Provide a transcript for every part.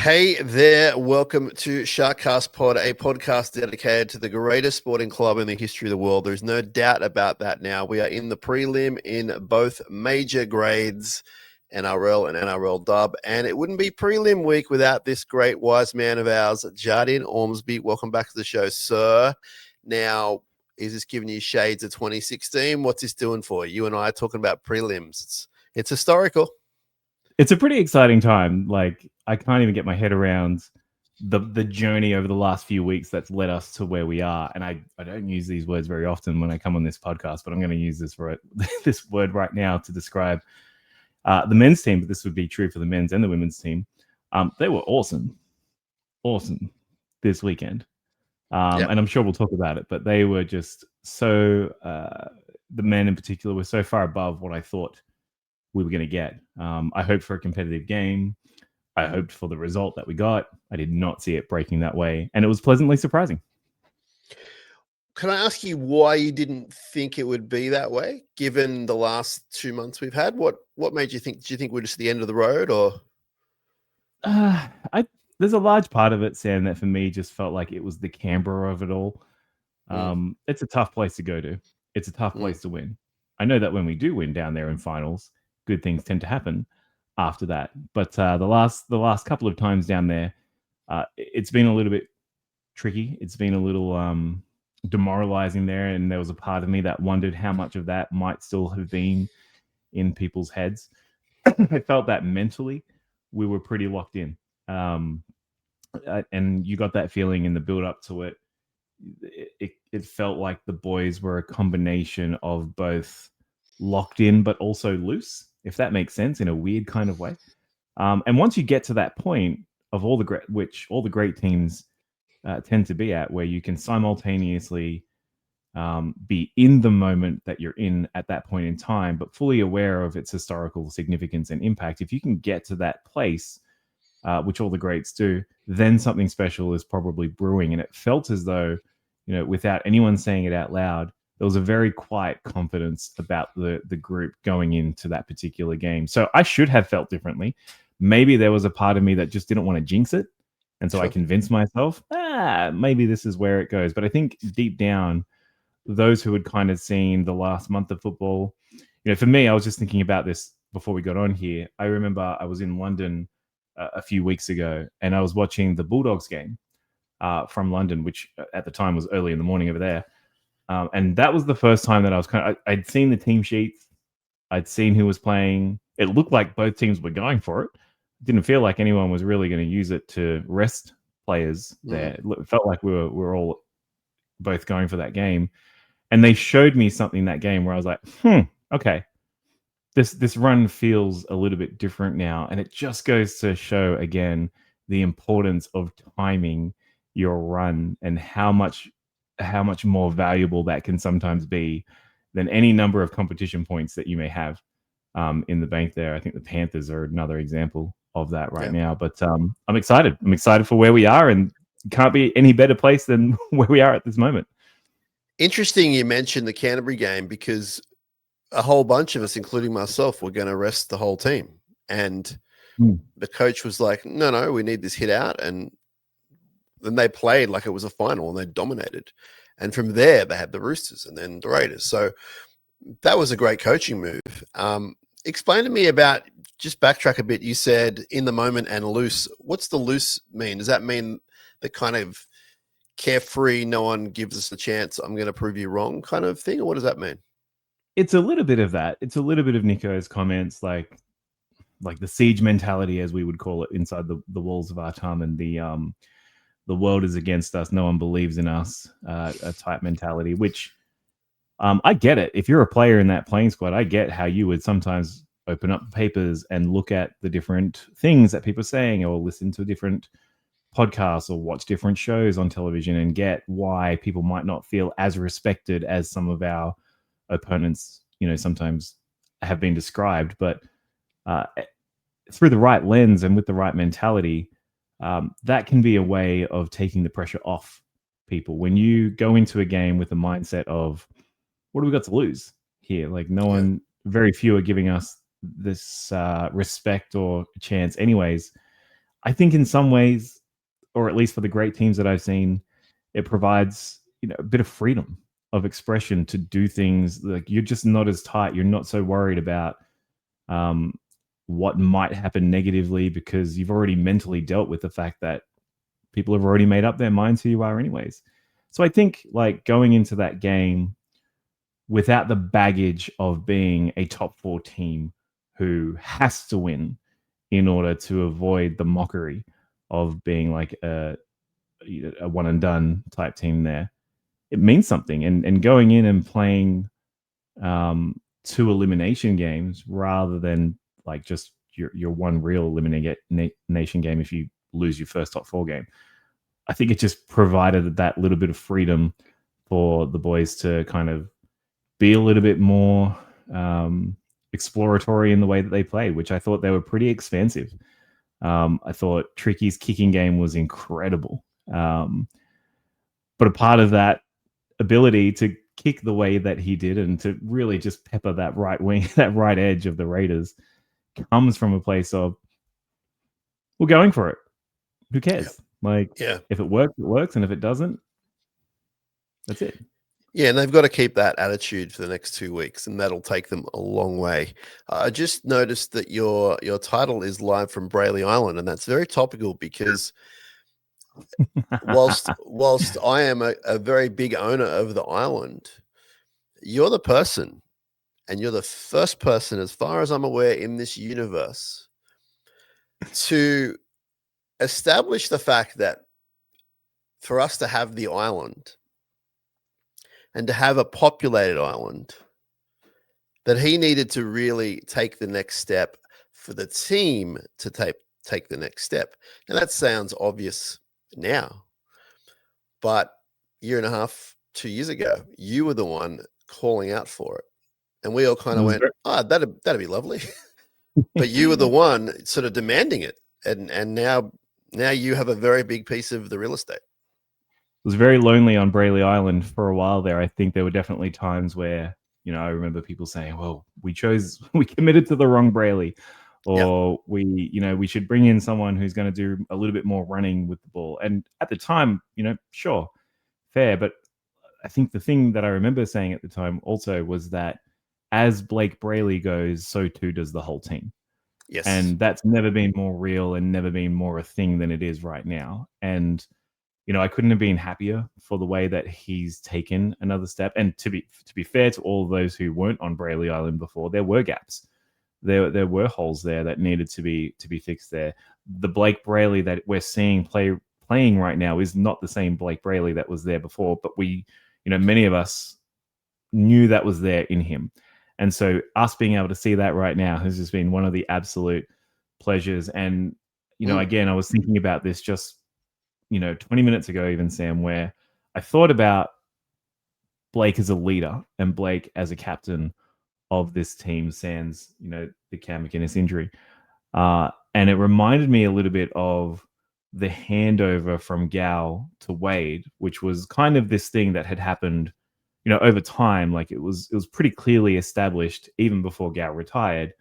Hey there, welcome to SharkCast Pod, a podcast dedicated to the greatest sporting club in the history of the world. There's no doubt about that now. We are in the prelim in both major grades, NRL and NRL dub, and it wouldn't be prelim week without this great wise man of ours, Jardian Ormsby. Welcome back to the show, sir. Now, is this giving you shades of 2016? What's this doing for you? You and I are talking about prelims. It's historical. It's a pretty exciting time. Like, I can't even get my head around the journey over the last few weeks that's led us to where we are. And I don't use these words very often when I come on this podcast, but I'm going to use this this word right now to describe the men's team. But this would be true for the men's and the women's team. They were awesome this weekend. And I'm sure we'll talk about it, but they were just so, the men in particular were so far above what I thought we were going to get. I hoped for a competitive game. I hoped for the result that we got. I did not see it breaking that way, and it was pleasantly surprising. Can I ask you why you didn't think it would be that way, given the last 2 months we've had? What made you think? Do you think we're just at the end of the road, or? There's a large part of it, Sam, that for me just felt like it was the Canberra of it all. It's a tough place to go to. It's a tough place to win. I know that when we do win down there in finals, good things tend to happen after that. But the last couple of times down there, it's been a little bit tricky. It's been a little demoralizing there, and there was a part of me that wondered how much of that might still have been in people's heads. I felt that mentally we were pretty locked in. And you got that feeling in the build up to it. It felt like the boys were a combination of both locked in but also loose, if that makes sense, in a weird kind of way. And once you get to that point of all the great teams tend to be at, where you can simultaneously be in the moment that you're in at that point in time, but fully aware of its historical significance and impact. If you can get to that place, which all the greats do, then something special is probably brewing. And it felt as though, without anyone saying it out loud, there was a very quiet confidence about the group going into that particular game. So I should have felt differently. Maybe there was a part of me that just didn't want to jinx it. And so I convinced myself, maybe this is where it goes. But I think deep down, those who had kind of seen the last month of football, for me, I was just thinking about this before we got on here. I remember I was in London a few weeks ago, and I was watching the Bulldogs game from London, which at the time was early in the morning over there. And that was the first time that I was I'd seen the team sheets. I'd seen who was playing. It looked like both teams were going for it. It didn't feel like anyone was really going to use it to rest players there. It felt like we were all both going for that game. And they showed me something that game where I was like, okay, this run feels a little bit different now. And it just goes to show again the importance of timing your run and how much more valuable that can sometimes be than any number of competition points that you may have in the bank there. I think the Panthers are another example of that right now. But I'm excited. I'm excited for where we are, and can't be any better place than where we are at this moment. Interesting you mentioned the Canterbury game, because a whole bunch of us, including myself, were going to rest the whole team. And the coach was like, no, we need this hit out. And then they played like it was a final, and they dominated. And from there, they had the Roosters and then the Raiders. So that was a great coaching move. Explain to me about, just backtrack a bit. You said in the moment and loose. What's the loose mean? Does that mean the kind of carefree, no one gives us a chance, I'm going to prove you wrong kind of thing? Or what does that mean? It's a little bit of that. It's a little bit of Nico's comments, like the siege mentality, as we would call it, inside the walls of Artarm, and the world is against us, no one believes in us, a type mentality, which I get it. If you're a player in that playing squad, I get how you would sometimes open up papers and look at the different things that people are saying, or listen to different podcasts or watch different shows on television, and get why people might not feel as respected as some of our opponents, sometimes have been described. But through the right lens and with the right mentality, that can be a way of taking the pressure off people. When you go into a game with a mindset of, what do we got to lose here? Like, very few are giving us this respect or chance anyways. I think in some ways, or at least for the great teams that I've seen, it provides, you know, a bit of freedom of expression to do things. Like, you're just not as tight. You're not so worried about what might happen negatively, because you've already mentally dealt with the fact that people have already made up their minds who you are anyways. So I think, like, going into that game without the baggage of being a top 4 team who has to win in order to avoid the mockery of being like a one and done type team there, it means something. And going in and playing 2 elimination games rather than like just your one real elimination game if you lose your first top 4 game, I think it just provided that little bit of freedom for the boys to kind of be a little bit more exploratory in the way that they played, which I thought they were pretty expansive. I thought Tricky's kicking game was incredible. But a part of that ability to kick the way that he did and to really just pepper that right wing, that right edge of the Raiders, comes from a place of, we're going for it. Who cares? If it works, it works. And if it doesn't, that's it. Yeah, and they've got to keep that attitude for the next 2 weeks, and that'll take them a long way. I just noticed that your title is live from Brayley Island, and that's very topical because whilst I am a very big owner of the island, you're the person, and you're the first person, as far as I'm aware, in this universe to establish the fact that for us to have the island and to have a populated island, that he needed to really take the next step for the team to take the next step. And that sounds obvious now, but a year and a half, 2 years ago, you were the one calling out for it. And we all kind of went, that'd be lovely. But you were the one sort of demanding it. And now you have a very big piece of the real estate. It was very lonely on Brayley Island for a while there. I think there were definitely times where, you know, I remember people saying, well, we committed to the wrong Brayley, or we should bring in someone who's going to do a little bit more running with the ball. And at the time, you know, sure, fair. But I think the thing that I remember saying at the time also was that as Blake Brayley goes, so too does the whole team. Yes. And that's never been more real and never been more a thing than it is right now. And you know, I couldn't have been happier for the way that he's taken another step. And to be fair to all of those who weren't on Brayley Island before, there were gaps. There were holes there that needed to be fixed there. The Blake Brayley that we're seeing playing right now is not the same Blake Brayley that was there before, but many of us knew that was there in him. And so us being able to see that right now has just been one of the absolute pleasures. And, you know, again, I was thinking about this just 20 minutes ago, even, Sam, where I thought about Blake as a leader and Blake as a captain of this team, sans, the Cam McInnes injury. And it reminded me a little bit of the handover from Gal to Wade, which was kind of this thing that had happened, over time. Like it was pretty clearly established even before Gal retired.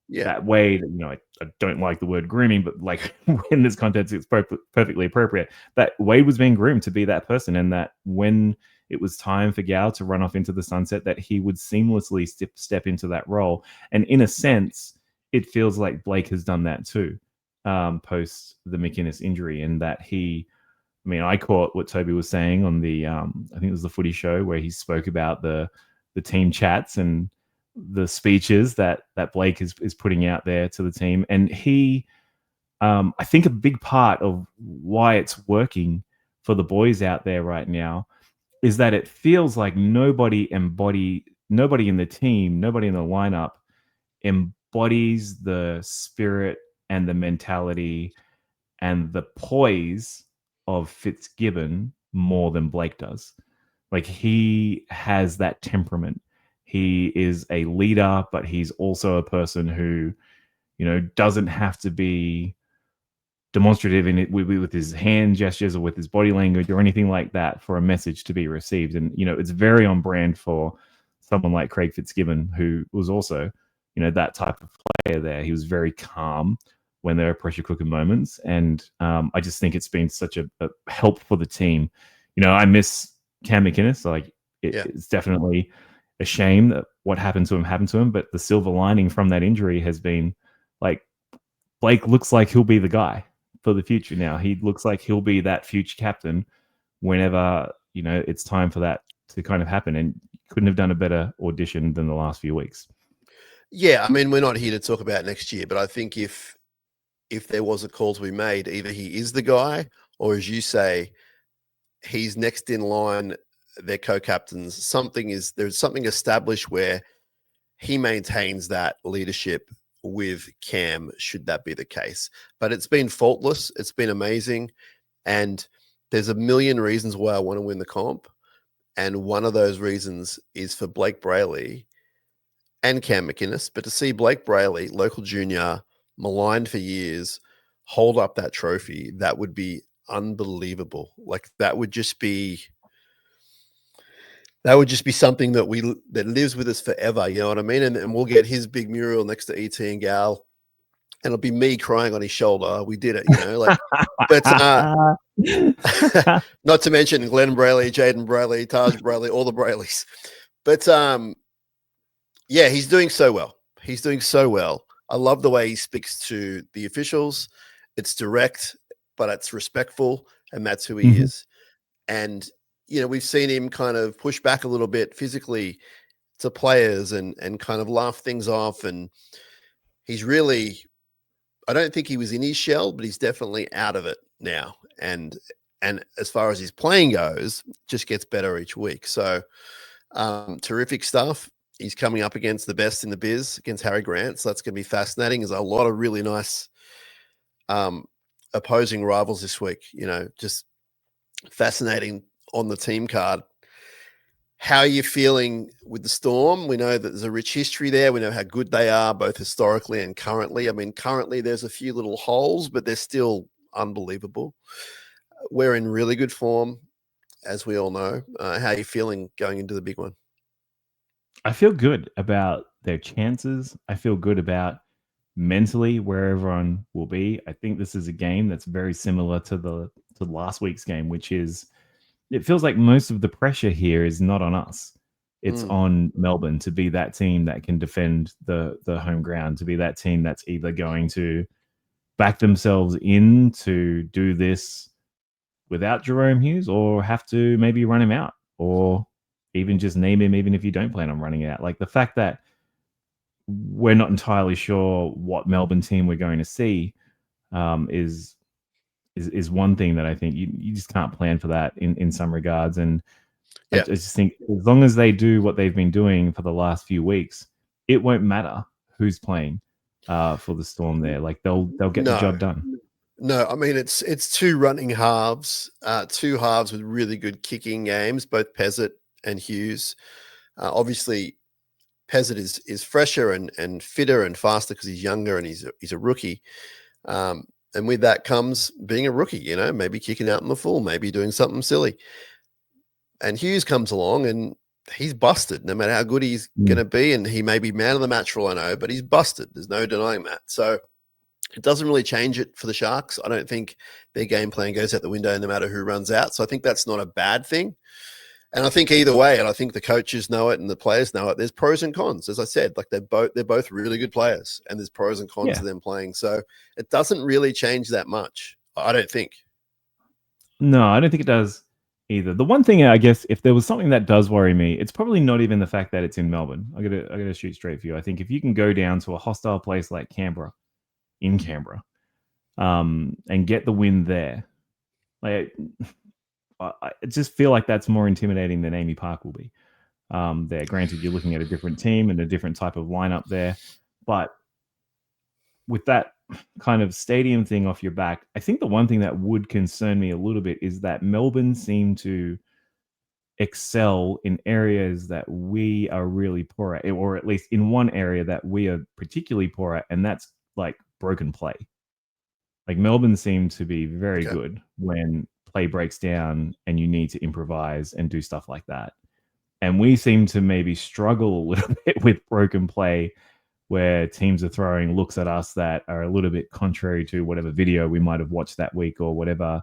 Yeah. That Wade, I don't like the word grooming, but like in this context, it's perfectly appropriate. That Wade was being groomed to be that person, and that when it was time for Gal to run off into the sunset, that he would seamlessly step into that role. And in a sense, it feels like Blake has done that too, post the McInnes injury, and that I caught what Toby was saying on the, I think it was the Footy Show, where he spoke about the team chats and the speeches that Blake is putting out there to the team. And he, I think a big part of why it's working for the boys out there right now is that it feels like nobody in the team, nobody in the lineup embodies the spirit and the mentality and the poise of Fitzgibbon more than Blake does. Like, he has that temperament. He is a leader, but he's also a person who, doesn't have to be demonstrative in it with his hand gestures or with his body language or anything like that for a message to be received. And, it's very on brand for someone like Craig Fitzgibbon, who was also, that type of player there. He was very calm when there are pressure cooker moments. And I just think it's been such a help for the team. I miss Cam McInnes. Like it's definitely a shame that what happened to him. But the silver lining from that injury has been like Blake looks like he'll be the guy for the future now. He looks like he'll be that future captain whenever, it's time for that to kind of happen. And couldn't have done a better audition than the last few weeks. Yeah, I mean, we're not here to talk about next year, but I think if there was a call to be made, either he is the guy, or as you say, he's next in line, they're co-captains. There's something established where he maintains that leadership with Cam, should that be the case. But it's been faultless. It's been amazing. And there's a million reasons why I want to win the comp. And one of those reasons is for Blake Brayley and Cam McInnes. But to see Blake Brayley, local junior, maligned for years, hold up that trophy, that would be unbelievable. Like that would just be something that lives with us forever. You know what I mean? And we'll get his big mural next to ET and Gal, and it'll be me crying on his shoulder. We did it, but not to mention Glenn Brayley, Jaden Brayley, Taj Brayley, all the Brayleys. But yeah, he's doing so well. He's doing so well. I love the way he speaks to the officials. It's direct, but it's respectful, and that's who he is. And we've seen him kind of push back a little bit physically to players and kind of laugh things off. And he's really, I don't think he was in his shell, but he's definitely out of it now. And as far as his playing goes, just gets better each week. So terrific stuff. He's coming up against the best in the biz, against Harry Grant. So that's going to be fascinating. There's a lot of really nice opposing rivals this week, just fascinating on the team card. How are you feeling with the Storm? We know that there's a rich history there. We know how good they are, both historically and currently. I mean, currently there's a few little holes, but they're still unbelievable. We're in really good form, as we all know. How are you feeling going into the big one? I feel good about their chances. I feel good about mentally where everyone will be. I think this is a game that's very similar to last week's game, which is, it feels like most of the pressure here is not on us. It's on Melbourne to be that team that can defend the home ground, to be that team that's either going to back themselves in to do this without Jerome Hughes, or have to maybe run him out, or even just name him even if you don't plan on running it out. Like the fact that we're not entirely sure what Melbourne team we're going to see is one thing that I think you just can't plan for that in some regards. And I just think as long as they do what they've been doing for the last few weeks, it won't matter who's playing for the Storm there. Like they'll get the job done. No, I mean, it's two running halves, two halves with really good kicking games, both Pezzett and Hughes. Obviously, Pezzett is fresher and fitter and faster because he's younger and he's a rookie. And with that comes being a rookie, maybe kicking out in the full, maybe doing something silly. And Hughes comes along and he's busted no matter how good he's going to be. And he may be man of the match for all I know, but he's busted. There's no denying that. So it doesn't really change it for the Sharks. I don't think their game plan goes out the window no matter who runs out. So I think that's not a bad thing. And I think either way, and I think the coaches know it and the players know it, there's pros and cons. As I said, like they're both really good players, and there's pros and cons to them playing. So it doesn't really change that much, I don't think. No, I don't think it does either. The one thing, I guess, if there was something that does worry me, it's probably not even the fact that it's in Melbourne. I gotta shoot straight for you. I think if you can go down to a hostile place like Canberra, and get the win there, like I just feel like that's more intimidating than Amy Park will be. There, granted, you're looking at a different team and a different type of lineup there, but with that kind of stadium thing off your back, I think the one thing that would concern me a little bit is that Melbourne seem to excel in areas that we are really poor at, or at least in one area that we are particularly poor at, and that's like broken play. Like Melbourne seem to be very good when play breaks down and you need to improvise and do stuff like that. And we seem to maybe struggle a little bit with broken play where teams are throwing looks at us that are a little bit contrary to whatever video we might have watched that week or whatever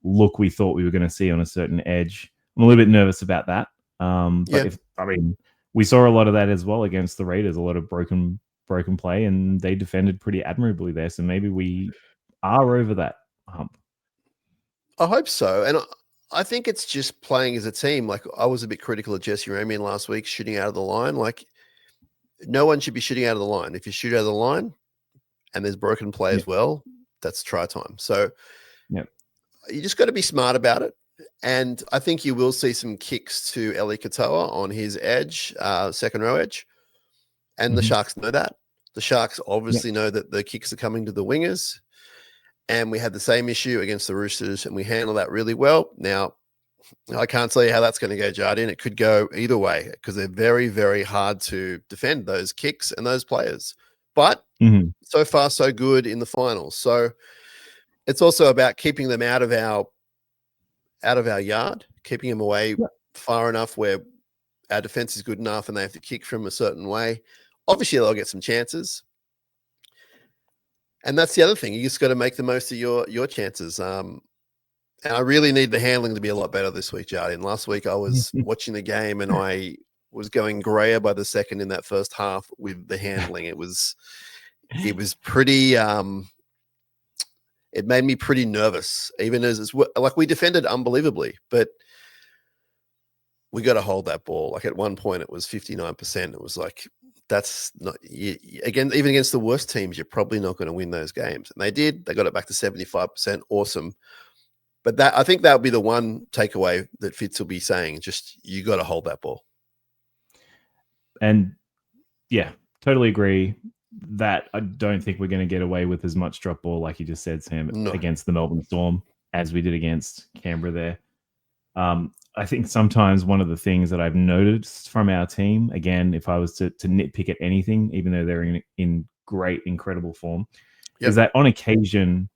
look we thought we were going to see on a certain edge. I'm a little bit nervous about that. But we saw a lot of that as well against the Raiders, a lot of broken play, and they defended pretty admirably there. So maybe we are over that hump. I hope so. And I think it's just playing as a team. Like, I was a bit critical of Jesse Ramian last week, shooting out of the line. Like, no one should be shooting out of the line. If you shoot out of the line and there's broken play as well, that's try time. So you just got to be smart about it. And I think you will see some kicks to Eli Katoa on his edge, second row edge. And the Sharks know that. The Sharks obviously know that the kicks are coming to the wingers. And we had the same issue against the Roosters, and we handled that really well. Now, I can't tell you how that's going to go, Jardian. It could go either way because they're very, very hard to defend, those kicks and those players. But so far, so good in the finals. So it's also about keeping them out of our yard, keeping them away far enough where our defense is good enough and they have to kick from a certain way. Obviously, they'll get some chances. And that's the other thing. You just got to make the most of your chances. And I really need the handling to be a lot better this week, Jardian. Last week, I was watching the game and I was going grayer by the second in that first half with the handling. It was pretty it made me pretty nervous, even as like we defended unbelievably, but we got to hold that ball. Like at one point it was 59%. It was like, that's not, again, even against the worst teams, you're probably not going to win those games. And they did. They got it back to 75%. Awesome. But that, I think that would be the one takeaway that Fitz will be saying, just you got to hold that ball. And yeah, totally agree that I don't think we're going to get away with as much drop ball, like you just said, Sam, against the Melbourne Storm as we did against Canberra there. I think sometimes one of the things that I've noticed from our team, again, if I was to nitpick at anything, even though they're in great, incredible form, is that on occasion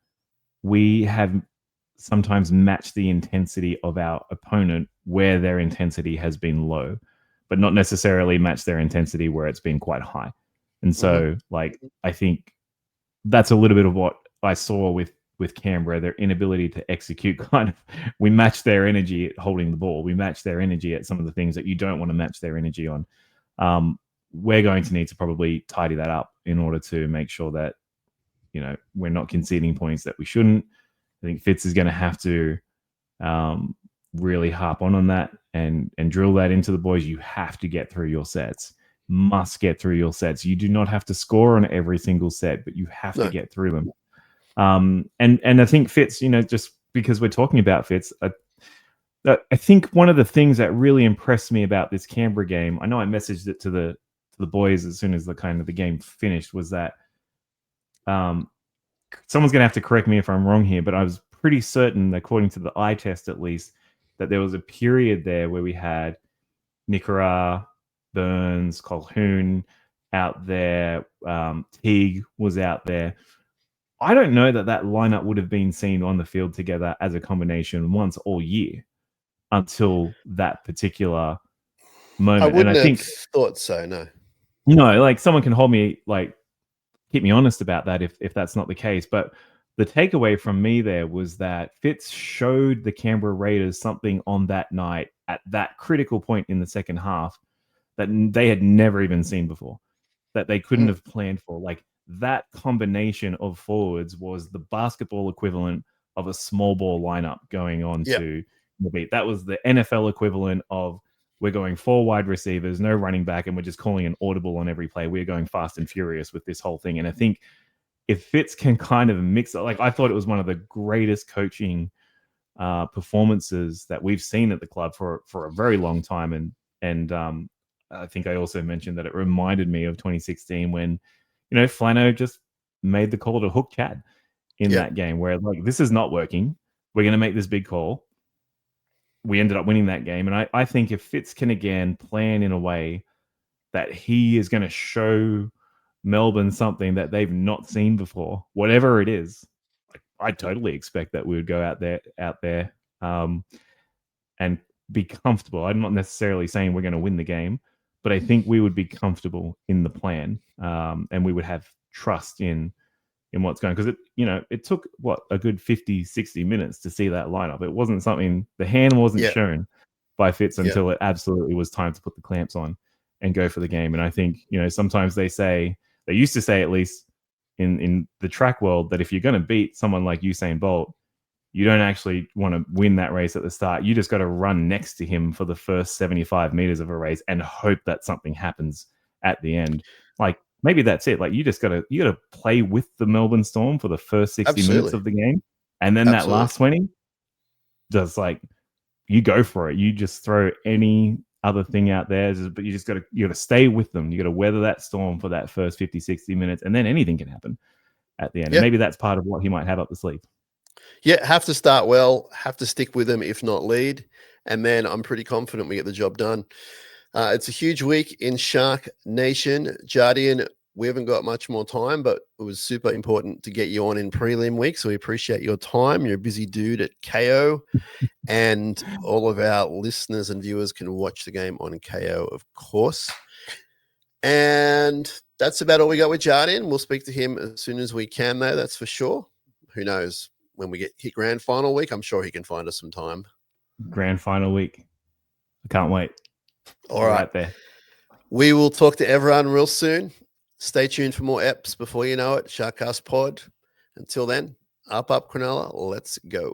we have sometimes matched the intensity of our opponent where their intensity has been low, but not necessarily match their intensity where it's been quite high. And so, like, I think that's a little bit of what I saw with Canberra, their inability to execute. Kind of, we match their energy at holding the ball. We match their energy at some of the things that you don't want to match their energy on. We're going to need to probably tidy that up in order to make sure that, you know, we're not conceding points that we shouldn't. I think Fitz is going to have to really harp on that and drill that into the boys. You have to get through your sets. Must get through your sets. You do not have to score on every single set, but you have to get through them. And I think Fitz, you know, just because we're talking about Fitz, I think one of the things that really impressed me about this Canberra game, I know I messaged it to the boys as soon as the game finished, was that someone's going to have to correct me if I'm wrong here, but I was pretty certain, according to the eye test at least, that there was a period there where we had Nikora, Burns, Colquhoun out there, Teague was out there. I don't know that lineup would have been seen on the field together as a combination once all year until that particular moment. I wouldn't have thought so, no. No, like someone can hold me, like, keep me honest about that if that's not the case. But the takeaway from me there was that Fitz showed the Canberra Raiders something on that night at that critical point in the second half that they had never even seen before, that they couldn't have planned for. Like, that combination of forwards was the basketball equivalent of a small ball lineup going on to the beat. That was the NFL equivalent of, we're going 4 wide receivers, no running back, and we're just calling an audible on every play. We're going fast and furious with this whole thing. And I think if Fitz can kind of mix it, like, I thought it was one of the greatest coaching performances that we've seen at the club for a very long time. And I think I also mentioned that it reminded me of 2016 when, you know, Flano just made the call to hook Chad in that game, where, like, this is not working. We're going to make this big call. We ended up winning that game. And I think if Fitz can again plan in a way that he is going to show Melbourne something that they've not seen before, whatever it is, like, I totally expect that we would go out there and be comfortable. I'm not necessarily saying we're going to win the game, but I think we would be comfortable in the plan and we would have trust in what's going, because it took a good 50-60 minutes to see that lineup. It wasn't something, the hand wasn't shown by Fitz until it absolutely was time to put the clamps on and go for the game. And I think sometimes they used to say, at least in the track world, that if you're going to beat someone like Usain Bolt, you don't actually want to win that race at the start. You just got to run next to him for the first 75 meters of a race and hope that something happens at the end. Like, maybe that's it. Like, you gotta play with the Melbourne Storm for the first 60 minutes of the game, and then that last 20, just like, you go for it. You just throw any other thing out there, but you gotta stay with them. You gotta weather that storm for that first 50-60 minutes, and then anything can happen at the end. And maybe that's part of what he might have up the sleeve. Yeah, have to start well, have to stick with them, if not lead, and then I'm pretty confident we get the job done. It's a huge week in Shark Nation. Jardian, we haven't got much more time, but it was super important to get you on in prelim week, so we appreciate your time. You're a busy dude at KAYO, and all of our listeners and viewers can watch the game on KAYO, of course. And that's about all we got with Jardian. We'll speak to him as soon as we can, though, that's for sure. Who knows? When we hit grand final week, I'm sure he can find us some time. Grand final week. I can't wait. All right there. We will talk to everyone real soon. Stay tuned for more eps before you know it. SharkCast Pod. Until then, up Cronulla. Let's go.